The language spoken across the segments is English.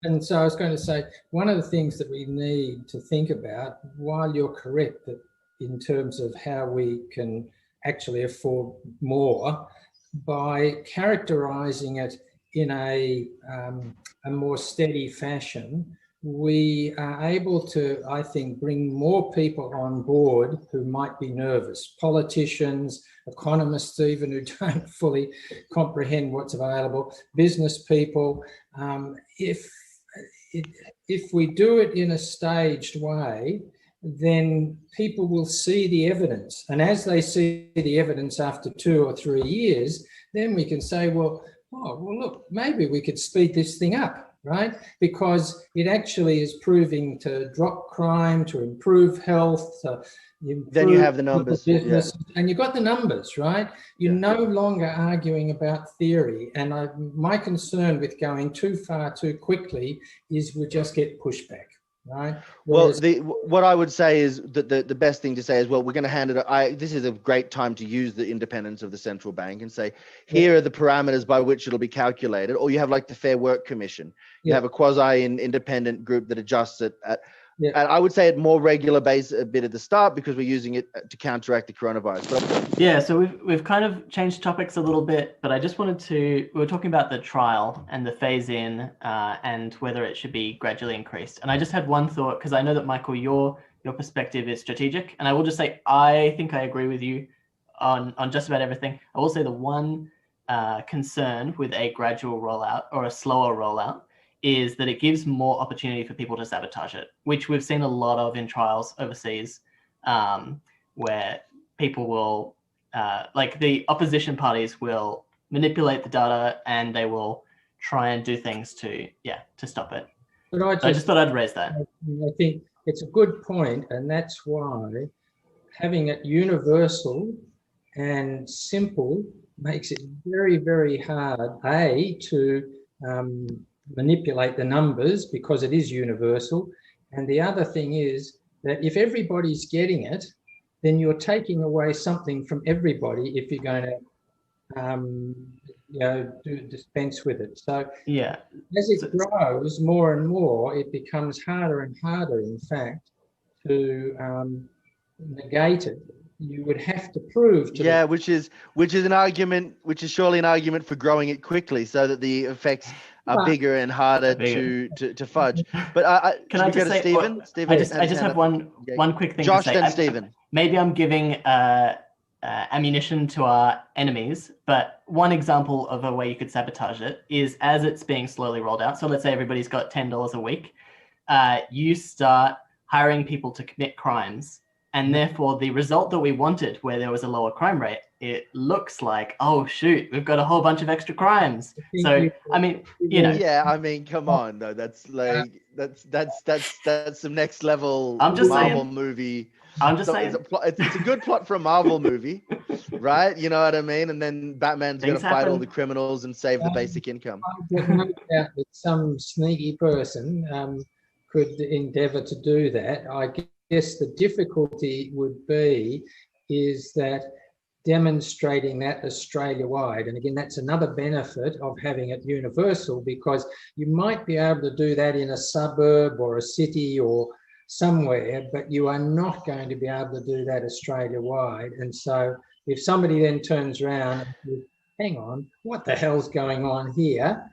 And so I was going to say, one of the things that we need to think about, while you're correct that in terms of how we can actually afford more, by characterising it in a more steady fashion, we are able to, I think, bring more people on board who might be nervous. Politicians, economists, even who don't fully comprehend what's available, business people. If we do it in a staged way, then people will see the evidence. And as they see the evidence after 2 or 3 years, then we can say, well, look, maybe we could speed this thing up, right? Because it actually is proving to drop crime, to improve health, to improve then you have the numbers. business, and you've got the numbers, right? You're Yeah. no longer arguing about theory. And my concern with going too far too quickly is we just get pushback, right? Well, what I would say is that the best thing to say is, well, we're going to hand it. This is a great time to use the independence of the central bank and say, here are the parameters by which it'll be calculated. Or you have like the Fair Work Commission. You have a quasi-independent group that adjusts it at. Yeah. And I would say at more regular base a bit at the start because we're using it to counteract the coronavirus. Yeah, so we've kind of changed topics a little bit, but I just wanted to, we were talking about the trial and the phase in and whether it should be gradually increased. And I just had one thought, because I know that, Michael, your perspective is strategic. And I will just say, I think I agree with you on just about everything. I will say the one concern with a gradual rollout or a slower rollout is that it gives more opportunity for people to sabotage it, which we've seen a lot of in trials overseas, where people will, like the opposition parties will manipulate the data and they will try and do things to stop it. But I just thought I'd raise that. I think it's a good point, and that's why having it universal and simple makes it very, very hard, to manipulate the numbers because it is universal. And the other thing is that if everybody's getting it, then you're taking away something from everybody if you're going to dispense with it. So as it grows more and more, it becomes harder and harder, in fact, to negate it. You would have to prove to which is an argument, which is surely an argument for growing it quickly so that the effects are bigger and harder to fudge. But can I just say, Stephen? I just have one quick thing Josh, to say. then Stephen. Maybe I'm giving ammunition to our enemies, but one example of a way you could sabotage it is as it's being slowly rolled out. So let's say everybody's got $10 a week. You start hiring people to commit crimes. And therefore, the result that we wanted, where there was a lower crime rate, it looks like, oh, shoot, we've got a whole bunch of extra crimes. So, I mean, Yeah, I mean, come on, though. That's like, that's some next level Marvel movie. I'm just saying. It's a good plot for a Marvel movie, right? You know what I mean? And then Batman's going to fight all the criminals and save the basic income. I have no doubt that some sneaky person could endeavour to do that. I guess the difficulty would be is that demonstrating that Australia-wide. And again, that's another benefit of having it universal, because you might be able to do that in a suburb or a city or somewhere, but you are not going to be able to do that Australia-wide. And so if somebody then turns around and says, hang on, what the hell's going on here?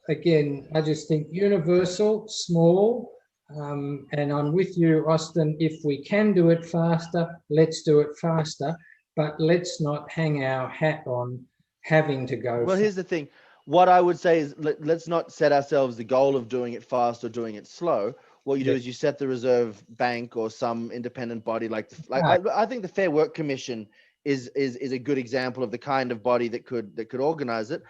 Again, I just think universal, small, and I'm with you, Austin. If we can do it faster, let's do it faster, but let's not hang our hat on having to go. Well, here's the thing. What I would say is let's not set ourselves the goal of doing it fast or doing it slow. What you do is you set the Reserve Bank or some independent body I think the Fair Work Commission is a good example of the kind of body that could organize it,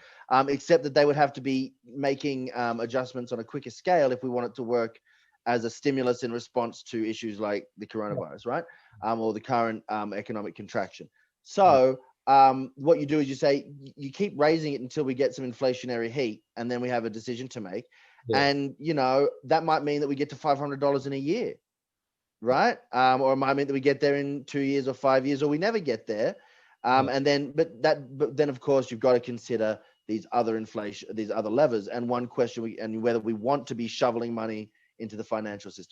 except that they would have to be making adjustments on a quicker scale if we want it to work as a stimulus in response to issues like the coronavirus, right? Or the current economic contraction. So what you do is you say, you keep raising it until we get some inflationary heat, and then we have a decision to make. Yeah. And, that might mean that we get to $500 in a year, right? Or it might mean that we get there in 2 years or 5 years, or we never get there. But then of course, you've got to consider these other levers. And one question, and whether we want to be shoveling money into the financial system.